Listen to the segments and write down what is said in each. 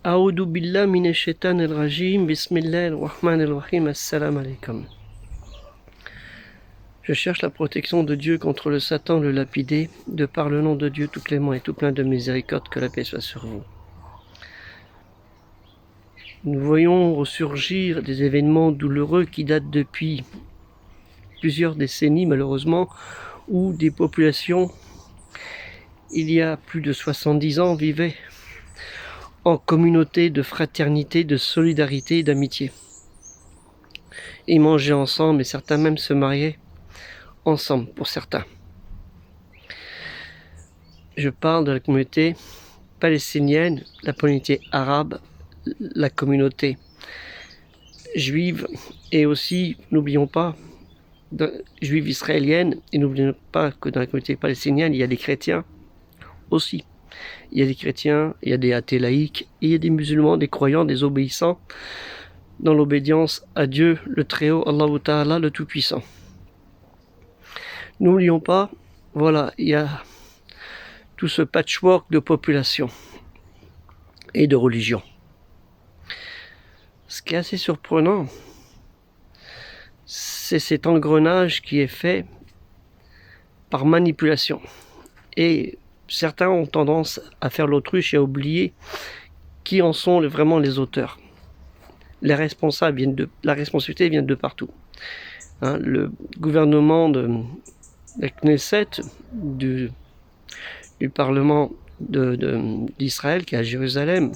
A'oudou billah minash shaitanir rajim, bismillahir rahmanir rahim, assalamu alaikum. Je cherche la protection de Dieu contre le Satan, le lapidé, de par le nom de Dieu tout clément et tout plein de miséricorde, que la paix soit sur vous. Nous voyons ressurgir des événements douloureux qui datent depuis plusieurs décennies malheureusement, où des populations, il y a plus de 70 ans, vivaient en communauté de fraternité, de solidarité et d'amitié. Ils mangeaient ensemble et certains même se mariaient ensemble pour certains. Je parle de la communauté palestinienne, la communauté arabe, la communauté juive et aussi, n'oublions pas, juive israélienne, et n'oublions pas que dans la communauté palestinienne, il y a des chrétiens aussi. Il y a des chrétiens, il y a des athées laïcs, et il y a des musulmans, des croyants, des obéissants, dans l'obédience à Dieu, le Très-Haut, Allah Ta'ala, le Tout-Puissant. N'oublions pas, voilà, il y a tout ce patchwork de population et de religion. Ce qui est assez surprenant, c'est cet engrenage qui est fait par manipulation. Et certains ont tendance à faire l'autruche et à oublier qui en sont vraiment les auteurs. La responsabilité vient de partout. Le gouvernement de la Knesset, du Parlement d'Israël qui est à Jérusalem,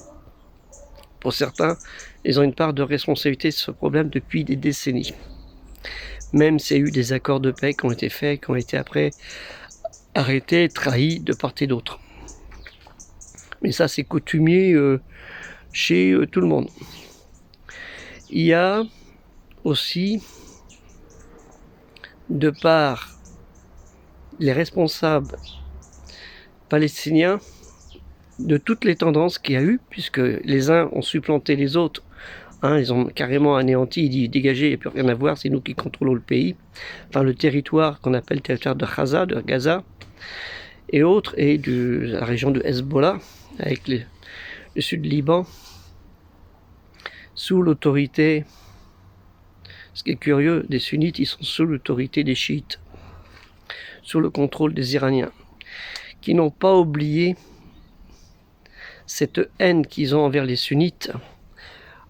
pour certains, ils ont une part de responsabilité de ce problème depuis des décennies. Même s'il y a eu des accords de paix qui ont été faits, qui ont été après arrêtés, trahis de part et d'autre. Mais ça, c'est coutumier chez tout le monde. Il y a aussi, de par les responsables palestiniens, de toutes les tendances qu'il y a eu, puisque les uns ont supplanté les autres, ils ont carrément anéanti, ils disent dégagez, il n'y a plus rien à voir, c'est nous qui contrôlons le pays, enfin le territoire qu'on appelle le territoire de Gaza, et autres, et de la région de Hezbollah, avec le sud du Liban, sous l'autorité, ce qui est curieux, des sunnites, ils sont sous l'autorité des chiites, sous le contrôle des Iraniens, qui n'ont pas oublié cette haine qu'ils ont envers les sunnites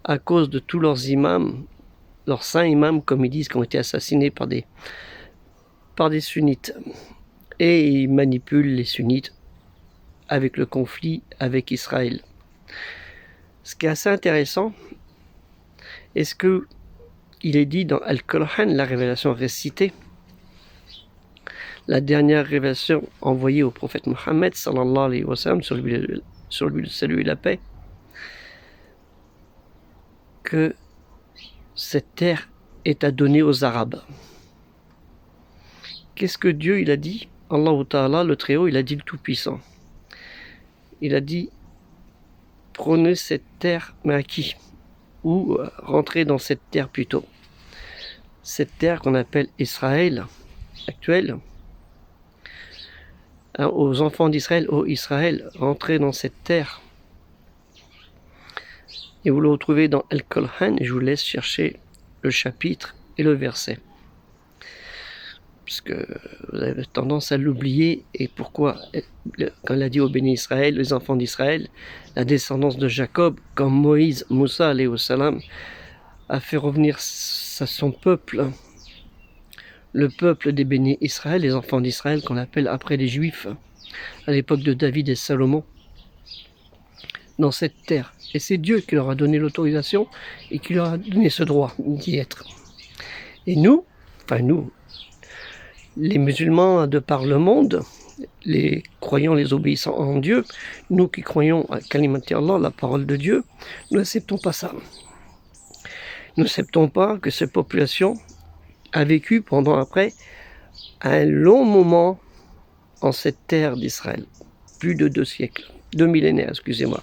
à cause de tous leurs imams, leurs saints imams, comme ils disent, qui ont été assassinés par des sunnites. Et ils manipulent les sunnites avec le conflit avec Israël. Ce qui est assez intéressant, est-ce que il est dit dans Al-Qur'an, la révélation récitée, la dernière révélation envoyée au prophète Mohammed sallallahu alayhi wa sallam, sur lui le salut et la paix, que cette terre est à donner aux Arabes. Qu'est-ce que Dieu il a dit? Allah Ta'ala, le Très-Haut, il a dit le Tout-Puissant. Il a dit prenez cette terre, mais à qui? Ou rentrez dans cette terre plutôt. Cette terre qu'on appelle Israël actuelle, aux enfants d'Israël, ô Israël, rentrez dans cette terre. Et vous le retrouvez dans Al-Qur'an, et je vous laisse chercher le chapitre et le verset. Puisque vous avez tendance à l'oublier, et pourquoi, quand il a dit aux bénis Israël, les enfants d'Israël, la descendance de Jacob, quand Moïse, Moussa, alayhi salam, a fait revenir son peuple, le peuple des bénis Israël, les enfants d'Israël, qu'on appelle après les Juifs, à l'époque de David et Salomon, dans cette terre. Et c'est Dieu qui leur a donné l'autorisation et qui leur a donné ce droit d'y être. Et nous, les musulmans de par le monde, les croyants, les obéissants en Dieu, nous qui croyons à Kalimati Allah, la parole de Dieu, nous n'acceptons pas ça. Nous n'acceptons pas que cette population a vécu pendant après un long moment en cette terre d'Israël. Plus de 2 siècles, 2 millénaires, excusez-moi.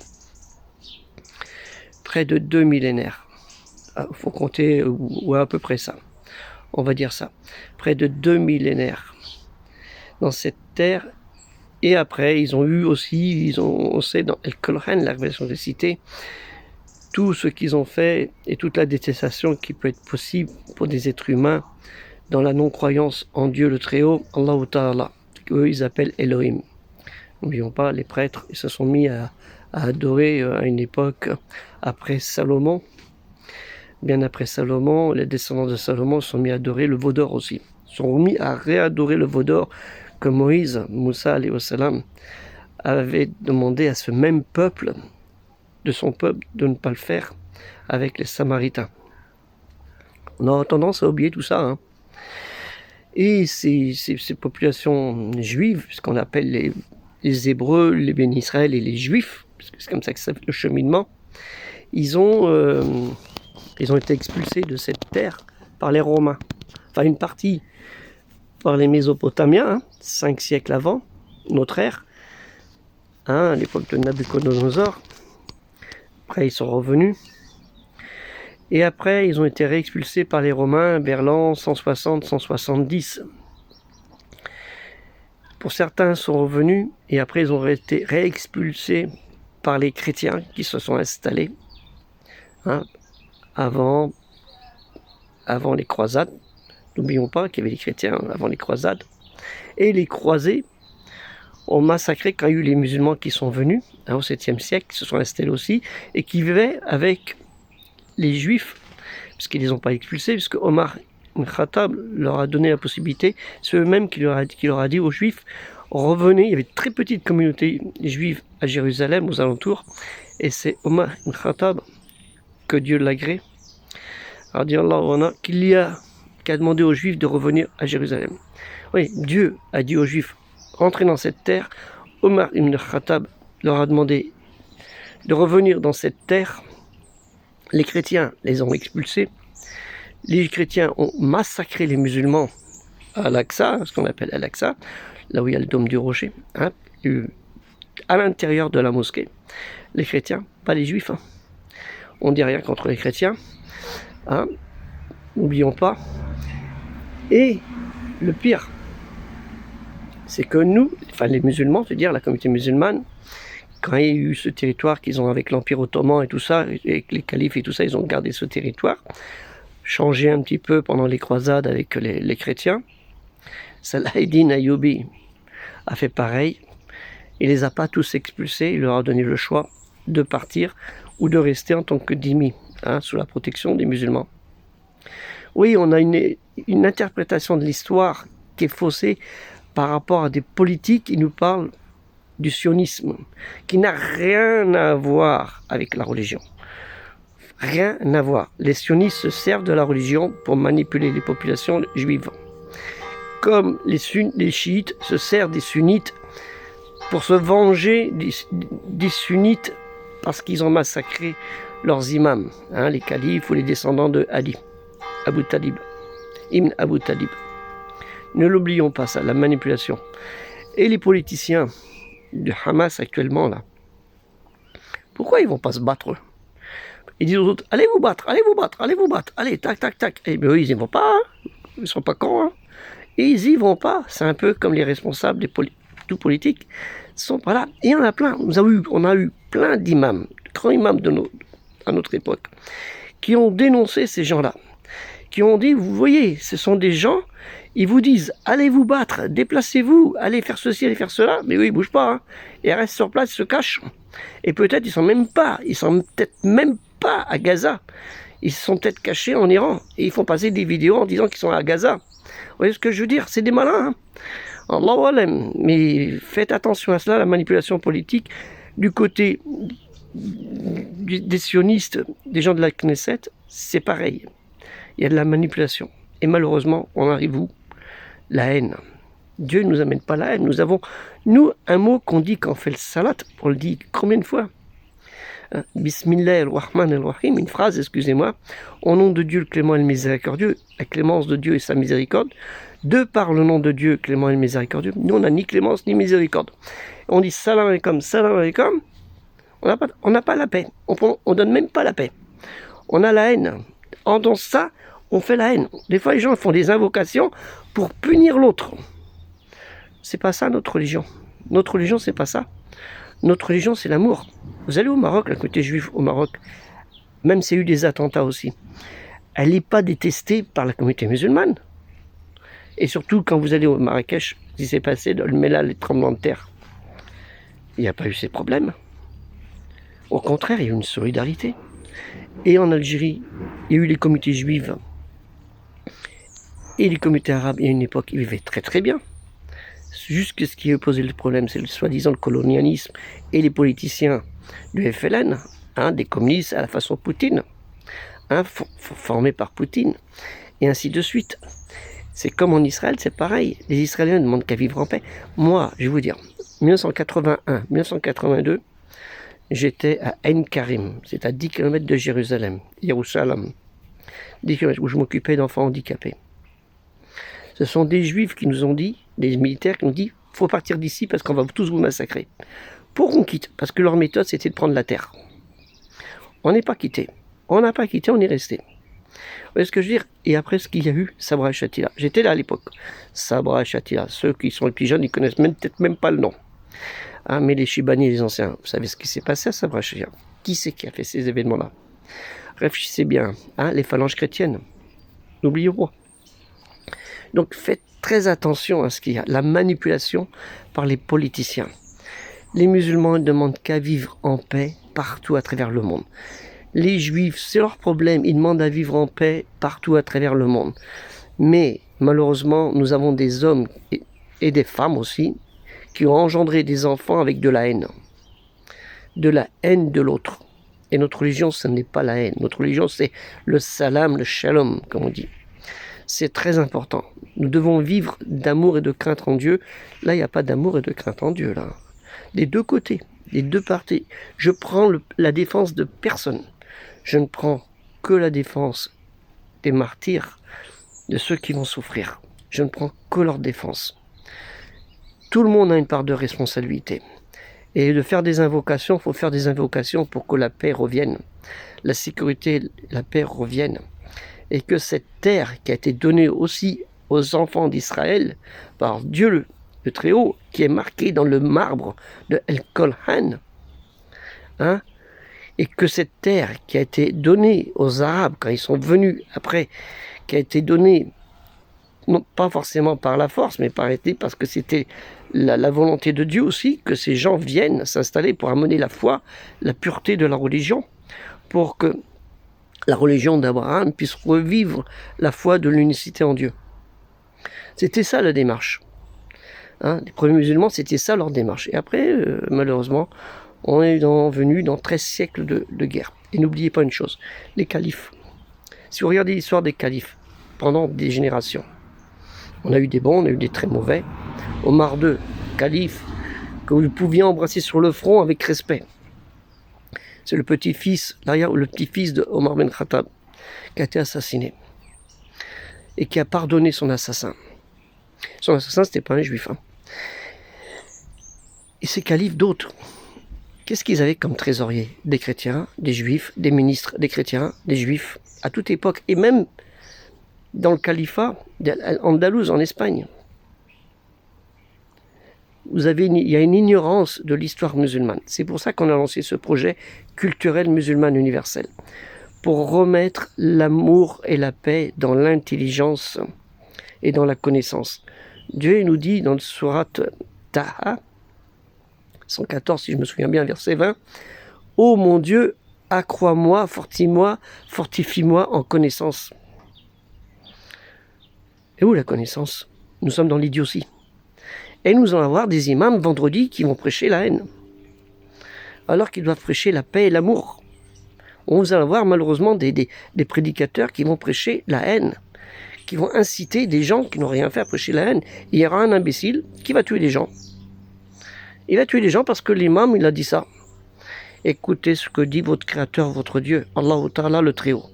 Près de 2 millénaires. Il faut compter, ou à peu près ça. On va dire ça. Près de 2 millénaires. Dans cette terre Et après, ils ont eu aussi, on sait dans El Kolhan, la révélation des cités, tout ce qu'ils ont fait et toute la détestation qui peut être possible pour des êtres humains dans la non-croyance en Dieu le Très-Haut, Allah Ta'ala, qu'eux ils appellent Elohim. N'oublions pas, les prêtres, ils se sont mis à adorer à une époque après Salomon. Bien après Salomon, les descendants de Salomon se sont mis à adorer le veau d'or aussi. Ils se sont mis à réadorer le veau d'or que Moïse, Moussa alayhi wa salam, avait demandé à ce même peuple, de son peuple, de ne pas le faire avec les Samaritains. On a tendance à oublier tout ça, hein. Et ces populations juives, ce qu'on appelle les Hébreux, les Béni Israël et les Juifs, parce que c'est comme ça que ça fait le cheminement, ils ont été expulsés de cette terre par les Romains. Enfin, une partie par les Mésopotamiens, 5 siècles avant notre ère, à l'époque de Nabuchodonosor. Après, ils sont revenus. Et après, ils ont été réexpulsés par les Romains vers l'an 160-170. Pour certains, sont revenus et après, ils ont été réexpulsés par les chrétiens qui se sont installés avant les croisades. N'oublions pas qu'il y avait les chrétiens avant les croisades. Et les croisés ont massacré quand il y a eu les musulmans qui sont venus au 7e siècle, qui se sont installés aussi, et qui vivaient avec les juifs, parce qu'ils ne les ont pas expulsés, puisque Omar ibn Khattab leur a donné la possibilité, c'est eux-mêmes qui leur a dit aux juifs, revenez, il y avait une très petite communauté juive à Jérusalem, aux alentours, et c'est Omar ibn Khattab, que Dieu l'agrée, qui a demandé aux juifs de revenir à Jérusalem. Oui, Dieu a dit aux juifs, rentrez dans cette terre. Omar ibn Khattab leur a demandé de revenir dans cette terre. Les chrétiens les ont expulsés. Les chrétiens ont massacré les musulmans à Al-Aqsa, ce qu'on appelle Al-Aqsa, là où il y a le dôme du rocher, à l'intérieur de la mosquée. Les chrétiens, pas les juifs. On ne dit rien contre les chrétiens. N'oublions pas. Et le pire, c'est que nous, enfin les musulmans, c'est-à-dire la communauté musulmane, quand il y a eu ce territoire qu'ils ont avec l'Empire ottoman et tout ça, et les califes et tout ça, ils ont gardé ce territoire, changé un petit peu pendant les croisades avec les chrétiens. Salah ad-Din Ayyubi a fait pareil. Il les a pas tous expulsés, il leur a donné le choix de partir ou de rester en tant que dhimmi, sous la protection des musulmans. Oui, on a une interprétation de l'histoire qui est faussée par rapport à des politiques qui nous parlent du sionisme, qui n'a rien à voir avec la religion. Rien à voir. Les sionistes se servent de la religion pour manipuler les populations juives. Comme les chiites se servent des sunnites pour se venger des sunnites parce qu'ils ont massacré leurs imams, les califes ou les descendants de Ali, Abu Talib, Ibn Abu Talib. Ne l'oublions pas ça, la manipulation. Et les politiciens du Hamas actuellement, là, pourquoi ils ne vont pas se battre, eux? Ils disent aux autres, allez vous battre, allez vous battre, allez vous battre, allez, tac, tac, tac. Et bien eux, ils n'y vont pas, ils ne sont pas cons. Et ils n'y vont pas. C'est un peu comme les responsables tout politiques ne sont pas là. Et il y en a plein. On a eu plein d'imams, de grands imams à notre époque, qui ont dénoncé ces gens-là, qui ont dit, vous voyez, ce sont des gens, ils vous disent, allez vous battre, déplacez-vous, allez faire ceci, allez faire cela, mais eux, ils ne bougent pas, et ils restent sur place, ils se cachent. Et peut-être, ils sont peut-être même pas à Gaza. Ils sont peut-être cachés en Iran, et ils font passer des vidéos en disant qu'ils sont à Gaza. Vous voyez ce que je veux dire? C'est des malins, Allahu alam. Mais faites attention à cela, la manipulation politique, du côté des sionistes, des gens de la Knesset, c'est pareil. Il y a de la manipulation. Et malheureusement, on arrive où? La haine. Dieu ne nous amène pas la haine. Nous avons, un mot qu'on dit quand on fait le salat, on le dit combien de fois? Bismillah ar-Rahman ar-Rahim, une phrase, excusez-moi. Au nom de Dieu, le clément et le miséricordieux, la clémence de Dieu et sa miséricorde, de par le nom de Dieu, clément et le miséricordieux, nous on n'a ni clémence ni miséricorde. On dit salam alaikum, on n'a pas la paix. On donne même pas la paix. On a la haine. Dans ça, on fait la haine. Des fois, les gens font des invocations pour punir l'autre. C'est pas ça notre religion. Notre religion, c'est pas ça. Notre religion, c'est l'amour. Vous allez au Maroc, la communauté juive au Maroc, même s'il y a eu des attentats aussi, elle n'est pas détestée par la communauté musulmane. Et surtout, quand vous allez au Marrakech, ce qui s'est passé dans le Mela, les tremblements de terre, il n'y a pas eu ces problèmes. Au contraire, il y a eu une solidarité. Et en Algérie, il y a eu les communautés juives et les communautés arabes. Il y a une époque, ils vivaient très très bien. Juste que ce qui a posé le problème, c'est soi-disant le colonialisme et les politiciens du FLN, des communistes à la façon Poutine, formés par Poutine, et ainsi de suite. C'est comme en Israël, c'est pareil. Les Israéliens ne demandent qu'à vivre en paix. Moi, je vais vous dire, 1981, 1982, j'étais à Ein Karim, c'est à 10 km de Jérusalem, Yerushalayim, 10 km où je m'occupais d'enfants handicapés. Ce sont des juifs qui nous ont dit, des militaires qui nous ont dit, il faut partir d'ici parce qu'on va tous vous massacrer. Pour qu'on quitte, parce que leur méthode c'était de prendre la terre. On n'est pas quitté. On n'a pas quitté, on est resté. Vous voyez ce que je veux dire? Et après ce qu'il y a eu, Sabra Shatila. J'étais là à l'époque. Sabra Shatila. Ceux qui sont les plus jeunes, ils connaissent peut-être même pas le nom. Mais les Chibani, les anciens, vous savez ce qui s'est passé à Sabra Shatila? Qui c'est qui a fait ces événements-là? Réfléchissez bien. Les phalanges chrétiennes. N'oubliez pas. Donc faites très attention à ce qu'il y a. La manipulation par les politiciens. Les musulmans ne demandent qu'à vivre en paix partout à travers le monde. Les juifs, c'est leur problème, ils demandent à vivre en paix partout à travers le monde. Mais malheureusement, nous avons des hommes et des femmes aussi qui ont engendré des enfants avec de la haine. De la haine de l'autre. Et notre religion, ce n'est pas la haine. Notre religion, c'est le salam, le shalom, comme on dit. C'est très important. Nous devons vivre d'amour et de crainte en Dieu. Là, il n'y a pas d'amour et de crainte en Dieu, là. Des deux côtés, des deux parties. Je prends la défense de personne. Je ne prends que la défense des martyrs, de ceux qui vont souffrir. Je ne prends que leur défense. Tout le monde a une part de responsabilité. Et de faire des invocations, il faut faire des invocations pour que la paix revienne. La sécurité, la paix reviennent. Et que cette terre qui a été donnée aussi aux enfants d'Israël par Dieu le Très-Haut, qui est marquée dans le marbre de El Kolhan, et que cette terre qui a été donnée aux Arabes quand ils sont venus après, qui a été donnée, non pas forcément par la force, mais parce que c'était la volonté de Dieu aussi, que ces gens viennent s'installer pour amener la foi, la pureté de la religion, pour que la religion d'Abraham puisse revivre la foi de l'unicité en Dieu. C'était ça la démarche. Les premiers musulmans, c'était ça leur démarche. Et après, malheureusement, on est venu dans 13 siècles de guerre. Et n'oubliez pas une chose, les califes. Si vous regardez l'histoire des califes, pendant des générations, on a eu des bons, on a eu des très mauvais. Omar II, calife, que vous pouviez embrasser sur le front avec respect. C'est le petit-fils, le petit-fils de Omar Ben Khattab, qui a été assassiné. Et qui a pardonné son assassin. Son assassin, c'était pas un juif. Et ces califes d'autres, qu'est-ce qu'ils avaient comme trésoriers? Des chrétiens, des juifs, des ministres, des chrétiens, des juifs, à toute époque. Et même dans le califat d'Andalouse, en Espagne. Il y a une ignorance de l'histoire musulmane. C'est pour ça qu'on a lancé ce projet culturel musulman universel. Pour remettre l'amour et la paix dans l'intelligence et dans la connaissance. Dieu nous dit dans le sourate Taha, 114 si je me souviens bien, verset 20, « Ô mon Dieu, accrois-moi, fortifie-moi en connaissance. » Et où la connaissance? Nous sommes dans l'idiotie. Et nous allons avoir des imams vendredi qui vont prêcher la haine, alors qu'ils doivent prêcher la paix et l'amour. On va avoir malheureusement des prédicateurs qui vont prêcher la haine, qui vont inciter des gens qui n'ont rien fait à prêcher la haine. Il y aura un imbécile qui va tuer les gens. Il va tuer les gens parce que l'imam, il a dit ça. Écoutez ce que dit votre créateur, votre Dieu, Allah Ta'ala le Très-Haut.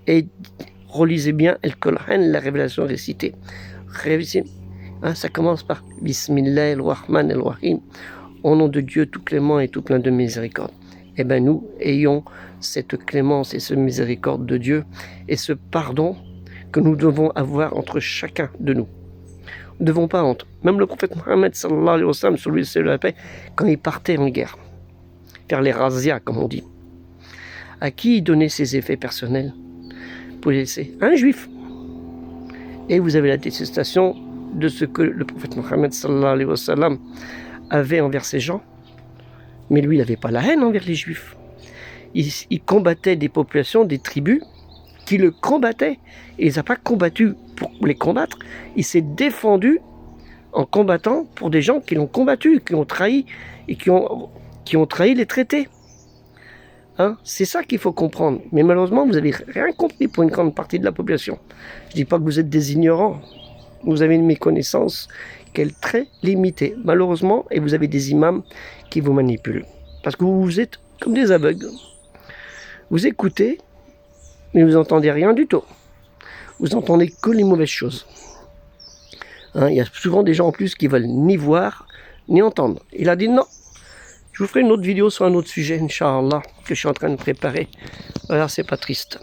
Et relisez bien El Kolhan, la révélation récitée. Ça commence par Bismillahir-Rahmanir-Rahim. Au nom de Dieu tout clément et tout plein de miséricorde. Eh bien nous, ayons cette clémence et ce miséricorde de Dieu et ce pardon que nous devons avoir entre chacun de nous. devons pas honte. Même le prophète Mohammed sallallahu alayhi wa sallam, sur lui c'est la paix, quand il partait en guerre, faire les razzias comme on dit, à qui il donnait ses effets personnels pour les laisser? Un juif. Et vous avez la détestation de ce que le prophète Mohammed sallallahu alayhi wa sallam avait envers ces gens. Mais lui, il n'avait pas la haine envers les juifs. Il combattait des populations, des tribus qui le combattaient. Et il ne les a pas combattus pour les combattre. Il s'est défendu en combattant pour des gens qui l'ont combattu, qui ont trahi et qui ont trahi les traités. Hein? C'est ça qu'il faut comprendre. Mais malheureusement, vous n'avez rien compris pour une grande partie de la population. Je ne dis pas que vous êtes des ignorants. Vous avez une méconnaissance qui est très limitée, malheureusement, et vous avez des imams qui vous manipulent. Parce que vous êtes comme des aveugles. Vous écoutez, mais vous n'entendez rien du tout. Vous entendez que les mauvaises choses. Hein, il y a souvent des gens en plus qui veulent ni voir, ni entendre. Il a dit non. Je vous ferai une autre vidéo sur un autre sujet, Inch'Allah, que je suis en train de préparer. Alors, c'est pas triste.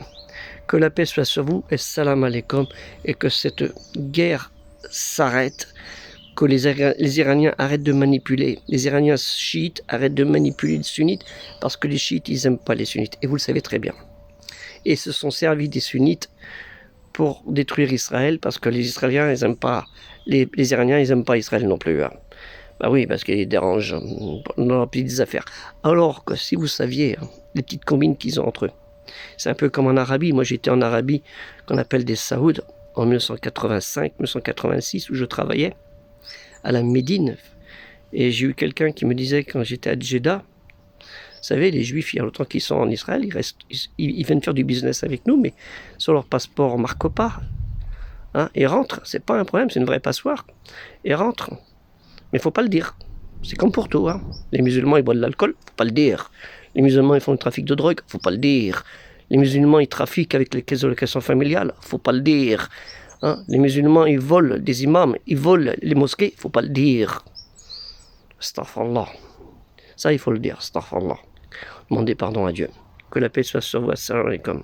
Que la paix soit sur vous, et salam alaikum, et que cette guerre s'arrête, que les Iraniens arrêtent de manipuler, les Iraniens chiites arrêtent de manipuler les sunnites, parce que les chiites, ils n'aiment pas les sunnites, et vous le savez très bien. Et se sont servis des sunnites pour détruire Israël, parce que les Israéliens, ils n'aiment pas, les Iraniens, ils n'aiment pas Israël non plus. Hein. Bah oui, parce qu'ils dérangent dans leurs petites affaires. Alors que si vous saviez, hein, les petites combines qu'ils ont entre eux, c'est un peu comme en Arabie. Moi, j'étais en Arabie, qu'on appelle des Saouds, en 1985-1986, où je travaillais à la Médine. Et j'ai eu quelqu'un qui me disait, quand j'étais à Jeddah, vous savez, les Juifs, il y a longtemps qu'ils sont en Israël, ils viennent faire du business avec nous, mais sur leur passeport, on ne marque pas. Hein, ils rentrent, c'est pas un problème, c'est une vraie passoire. Ils rentrent. Mais il ne faut pas le dire. C'est comme pour tout. Hein. Les musulmans, ils boivent de l'alcool, il ne faut pas le dire. Les musulmans, ils font du trafic de drogue, il ne faut pas le dire. Les musulmans, ils trafiquent avec les caisses d'allocation familiale, il ne faut pas le dire. Hein. Les musulmans, ils volent des imams, ils volent les mosquées, il ne faut pas le dire. Astaghfirullah. Ça, il faut le dire. Astaghfirullah. Demandez pardon à Dieu. Que la paix soit sur vous. Assalamu alaikum.